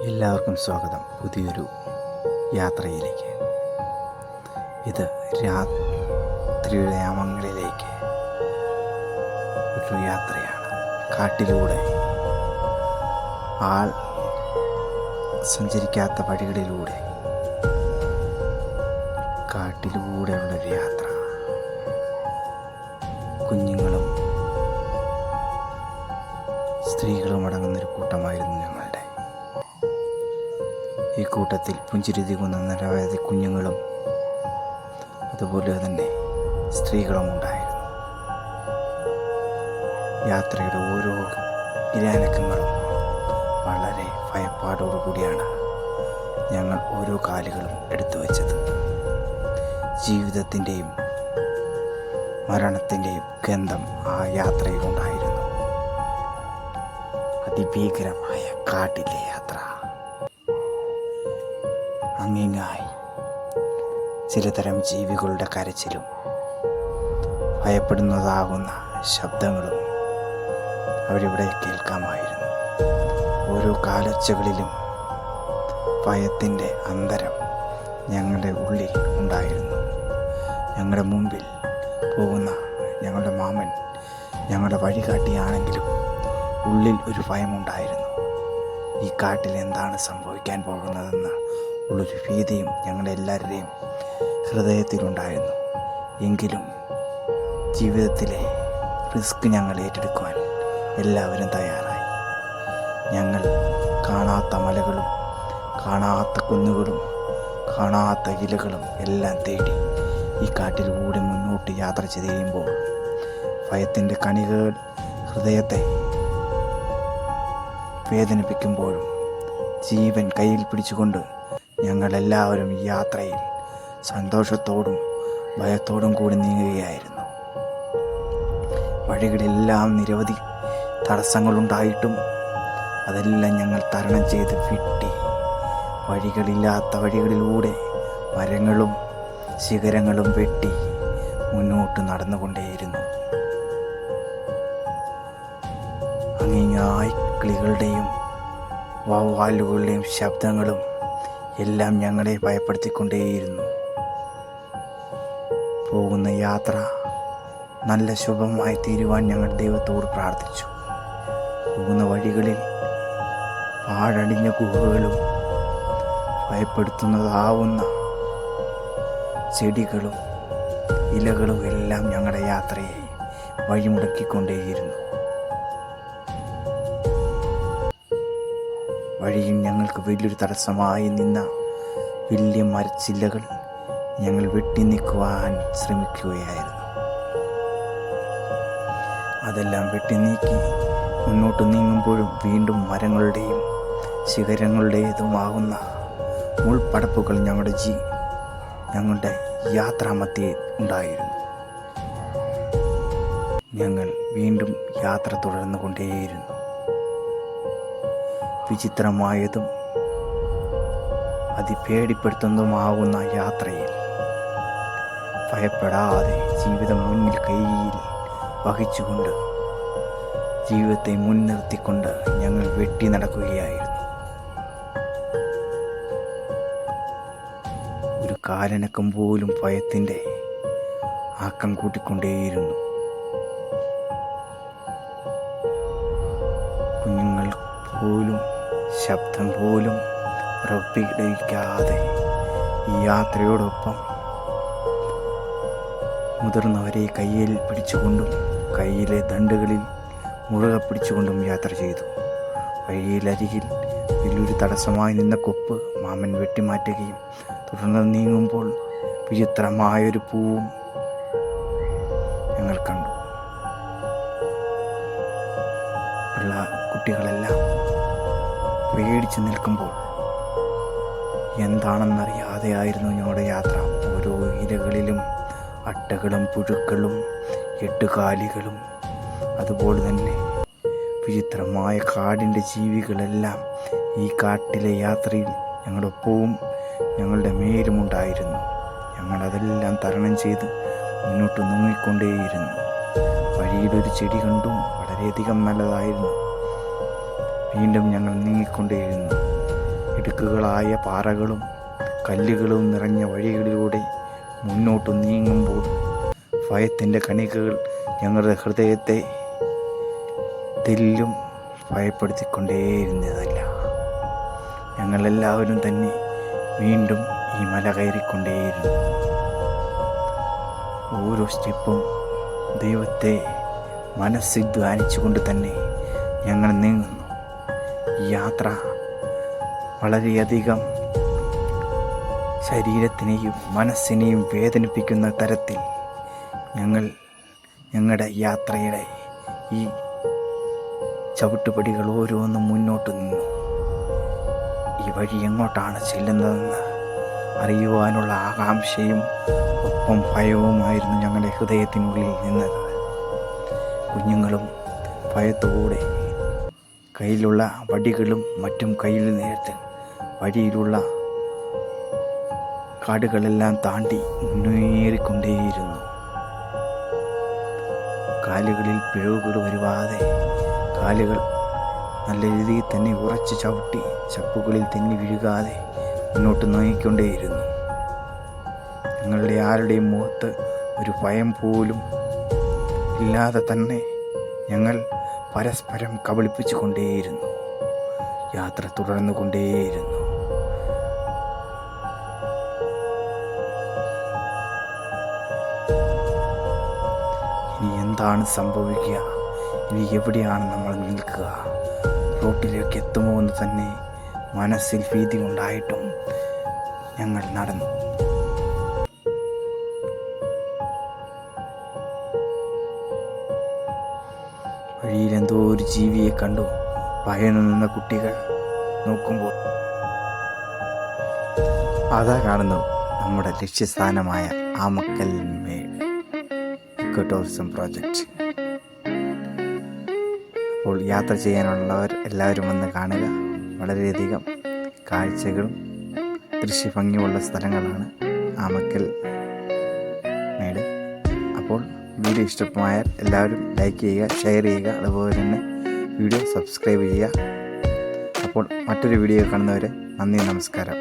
എല്ലാവർക്കും സ്വാഗതം പുതിയൊരു യാത്രയിലേക്ക്. ഇത് രാത്രിയുടെ യാമങ്ങളിലേക്ക് ഒരു യാത്രയാണ്. കാട്ടിലൂടെ ആൾ സഞ്ചരിക്കാത്ത വഴികളിലൂടെ കാട്ടിലൂടെയുള്ളൊരു യാത്ര. കുഞ്ഞുങ്ങളും സ്ത്രീകളും അടങ്ങുന്നൊരു കൂട്ടമായിരുന്നു ഞങ്ങളുടെ. ഈ കൂട്ടത്തിൽ പുഞ്ചിരി തികുന്ന നിരവധി കുഞ്ഞുങ്ങളും അതുപോലെ തന്നെ സ്ത്രീകളും ഉണ്ടായിരുന്നു. യാത്രയുടെ ഓരോ ഇരാനക്കങ്ങളും വളരെ ഭയപ്പാടോടുകൂടിയാണ് ഞങ്ങൾ ഓരോ കാലുകളും എടുത്തു വച്ചത്. ജീവിതത്തിൻ്റെയും മരണത്തിൻ്റെയും ഗന്ധം ആ യാത്രയിലുണ്ടായിരുന്നു. അതിഭീകരമായ കാട്ടിലെ യാത്ര. അങ്ങിങ്ങായി ചിലതരം ജീവികളുടെ കരച്ചിലും ഭയപ്പെടുന്നതാകുന്ന ശബ്ദങ്ങളും അവിടെ കേൾക്കാമായിരുന്നു. ഓരോ കാലൊച്ചകളിലും ഭയത്തിൻ്റെ അന്തരം ഞങ്ങളുടെ ഉള്ളിൽ ഉണ്ടായിരുന്നു. ഞങ്ങളുടെ മുമ്പിൽ പോകുന്ന ഞങ്ങളുടെ മാമൻ ഞങ്ങളുടെ വഴികാട്ടിയാണെങ്കിലും ഉള്ളിൽ ഒരു ഭയമുണ്ടായിരുന്നു. ഈ കാട്ടിൽ എന്താണ് സംഭവിക്കാൻ പോകുന്നതെന്ന് ഉള്ളൊരു ഭീതിയും ഞങ്ങളെല്ലാവരുടെയും ഹൃദയത്തിലുണ്ടായിരുന്നു. എങ്കിലും ജീവിതത്തിലെ റിസ്ക് ഞങ്ങൾ ഏറ്റെടുക്കുവാൻ എല്ലാവരും തയ്യാറായി. ഞങ്ങൾ കാണാത്ത മലകളും കാണാത്ത കുന്നുകളും കാണാത്ത ഇലകളും എല്ലാം തേടി ഈ കാട്ടിലൂടെ മുന്നോട്ട് യാത്ര ചെയ്യുമ്പോൾ ഭയത്തിൻ്റെ കണികകൾ ഹൃദയത്തെ വേദനിപ്പിക്കുമ്പോഴും ജീവൻ കയ്യിൽ പിടിച്ചുകൊണ്ട് ഞങ്ങളെല്ലാവരും ഈ യാത്രയിൽ സന്തോഷത്തോടും ഭയത്തോടും കൂടി നീങ്ങുകയായിരുന്നു. വഴികളിലെല്ലാം നിരവധി തടസ്സങ്ങളുണ്ടായിട്ടും അതെല്ലാം ഞങ്ങൾ തരണം ചെയ്ത് വിട്ടി വഴികളില്ലാത്ത വഴികളിലൂടെ മരങ്ങളും ശിഖരങ്ങളും വെട്ടി മുന്നോട്ട് നടന്നുകൊണ്ടേയിരുന്നു. അങ്ങിങ്ങായി കിളികളുടെയും വവ്വാലുകളുടെയും ശബ്ദങ്ങളും എല്ലാം ഞങ്ങളെ ഭയപ്പെടുത്തിക്കൊണ്ടേയിരുന്നു. പോകുന്ന യാത്ര നല്ല ശുഭമായി തീരുവാൻ ഞങ്ങൾ ദൈവത്തോട് പ്രാർത്ഥിച്ചു. പോകുന്ന വഴികളിൽ പാഴടിഞ്ഞ ഗുഹകളും ഭയപ്പെടുത്തുന്നതാവുന്ന ചെടികളും ഇലകളും എല്ലാം ഞങ്ങളുടെ യാത്രയെ വഴിമുടക്കിക്കൊണ്ടേയിരുന്നു. വഴിയിൽ ഞങ്ങൾക്ക് വലിയൊരു തടസ്സമായി നിന്ന വലിയ മരച്ചില്ലകൾ ഞങ്ങൾ വെട്ടി നീക്കുവാൻ ശ്രമിക്കുകയായിരുന്നു. അതെല്ലാം വെട്ടി നീക്കി മുന്നോട്ട് നീങ്ങുമ്പോഴും വീണ്ടും മരങ്ങളുടെയും ശിഖരങ്ങളുടേതുമാകുന്ന മുൾപടപ്പുകൾ ഞങ്ങളുടെ യാത്രാമധ്യേ ഉണ്ടായിരുന്നു. ഞങ്ങൾ വീണ്ടും യാത്ര തുടർന്നു കൊണ്ടേയിരുന്നു. വിചിത്രമായതും അതിപേടിപ്പെടുത്തുന്നതുമാകുന്ന യാത്രയിൽ ഭയപ്പെടാതെ ജീവിതം മുന്നിൽ കയ്യിൽ വഹിച്ചുകൊണ്ട് ജീവിതത്തെ മുൻനിർത്തിക്കൊണ്ട് ഞങ്ങൾ വെട്ടി നടക്കുകയായിരുന്നു. ഒരു കാലനക്കം പോലും ഭയത്തിൻ്റെ ആക്കം കൂട്ടിക്കൊണ്ടേയിരുന്നു. കുഞ്ഞുങ്ങൾ പോലും ശബ്ദം പോലും പുറപ്പെടുവിക്കാതെ ഈ യാത്രയോടൊപ്പം മുതിർന്നവരെ കയ്യിൽ പിടിച്ചുകൊണ്ടും കയ്യിലെ ദണ്ടുകളിൽ മുറുകെ പിടിച്ചുകൊണ്ടും യാത്ര ചെയ്തു. വഴിയിലരികിൽ വലിയൊരു തടസ്സമായി നിന്ന കൊപ്പ് മാമൻ വെട്ടിമാറ്റുകയും തുടർന്ന് നീങ്ങുമ്പോൾ വിചിത്രമായൊരു പൂവും ഞങ്ങൾ കണ്ടു. കുട്ടികളെല്ലാം പേടിച്ച് നിൽക്കുമ്പോൾ എന്താണെന്നറിയാതെയായിരുന്നു ഞങ്ങളുടെ യാത്ര. ഓരോ ഇലകളിലും അട്ടകളും പുഴുക്കളും എട്ടുകാലികളും അതുപോലെ തന്നെ വിചിത്രമായ കാടിൻ്റെ ജീവികളെല്ലാം ഈ കാട്ടിലെ യാത്രയിൽ ഞങ്ങളൊപ്പവും ഞങ്ങളുടെ മേലുമുണ്ടായിരുന്നു. ഞങ്ങളതെല്ലാം തരണം ചെയ്ത് മുന്നോട്ട് നീങ്ങിക്കൊണ്ടേയിരുന്നു. വഴിയിലൊരു ചെടി കണ്ടു, വളരെയധികം നല്ലതായിരുന്നു. വീണ്ടും ഞങ്ങൾ നീങ്ങിക്കൊണ്ടേയിരുന്നു. ഇടുക്കുകളായ പാറകളും കല്ലുകളും നിറഞ്ഞ വഴികളിലൂടെ മുന്നോട്ട് നീങ്ങുമ്പോൾ ഭയത്തിൻ്റെ കണികകൾ ഞങ്ങളുടെ ഹൃദയത്തെ തെല്ലും ഭയപ്പെടുത്തിക്കൊണ്ടേയിരുന്നതല്ല. ഞങ്ങളെല്ലാവരും തന്നെ വീണ്ടും ഈ മല കയറിക്കൊണ്ടേയിരുന്നു. ഓരോ സ്റ്റെപ്പും ദൈവത്തെ മനസ്സിൽ ധ്യാനിച്ചുകൊണ്ട് തന്നെ ഞങ്ങൾ നീങ്ങുന്നു. ഈ യാത്ര വളരെയധികം ശരീരത്തിനെയും മനസ്സിനെയും വേദനിപ്പിക്കുന്ന തരത്തിൽ ഞങ്ങളുടെ യാത്രയുടെ ഈ ചവിട്ടുപടികൾ ഓരോന്നും മുന്നോട്ട് നിന്നു. ഈ വഴി എങ്ങോട്ടാണ് ചെല്ലുന്നതെന്ന് അറിയുവാനുള്ള ആകാംക്ഷയും ഒപ്പം ഭയവുമായിരുന്നു ഞങ്ങളുടെ ഹൃദയത്തിനുള്ളിൽ നിന്നത്. കുഞ്ഞുങ്ങളും ഭയത്തോടെ കയ്യിലുള്ള വടികളും മറ്റും കയ്യിൽ നേരത്തെ വഴിയിലുള്ള കാടുകളെല്ലാം താണ്ടി മുന്നേറിക്കൊണ്ടേയിരുന്നു. കാലുകളിൽ പിഴവുകൾ വരുവാതെ കാലുകൾ നല്ല രീതിയിൽ തന്നെ ഉറച്ച് ചവിട്ടി ചപ്പുകളിൽ തെന്നി വീഴുകാതെ മുന്നോട്ട് നീങ്ങിക്കൊണ്ടേയിരുന്നു. ഞങ്ങളുടെ ആരുടെയും മുഖത്ത് ഒരു ഭയം പോലും ഇല്ലാതെ തന്നെ ഞങ്ങൾ പരസ്പരം കബളിപ്പിച്ചു കൊണ്ടേയിരുന്നു. യാത്ര തുടർന്നു കൊണ്ടേയിരുന്നു. ഇനി എന്താണ് സംഭവിക്കുക? ഇനി എവിടെയാണ് നമ്മൾ നിൽക്കുക? റോട്ടിലേക്ക് എത്തുമോ എന്ന് തന്നെ മനസ്സിൽ ഭീതി ഉണ്ടായിട്ടും ഞങ്ങൾ നടന്നു. വഴിയിൽ എന്തോ ഒരു ജീവിയെ കണ്ടു. ഭയന്നു നിന്ന കുട്ടികൾ നോക്കുമ്പോൾ അതാ കാണുന്നു നമ്മുടെ ലക്ഷ്യസ്ഥാനമായ ആമക്കൽ മേട് ഇക്കോ ടൂറിസം പ്രോജക്റ്റ്. അപ്പോൾ യാത്ര ചെയ്യാനുള്ളവർ എല്ലാവരും വന്ന് കാണുക. വളരെയധികം കാഴ്ചകളും ദൃശ്യഭംഗിയുള്ള സ്ഥലങ്ങളാണ് ആമക്കൽ മേട്. അപ്പോൾ വീഡിയോ ഇഷ്ടമായാൽ എല്ലാവരും ലൈക്ക് ചെയ്യുക, ഷെയർ ചെയ്യുക, അതുപോലെ തന്നെ വീഡിയോ സബ്സ്ക്രൈബ് ചെയ്യുക. അപ്പോൾ മറ്റൊരു വീഡിയോ കാണുന്നവരെ നന്ദി, നമസ്കാരം.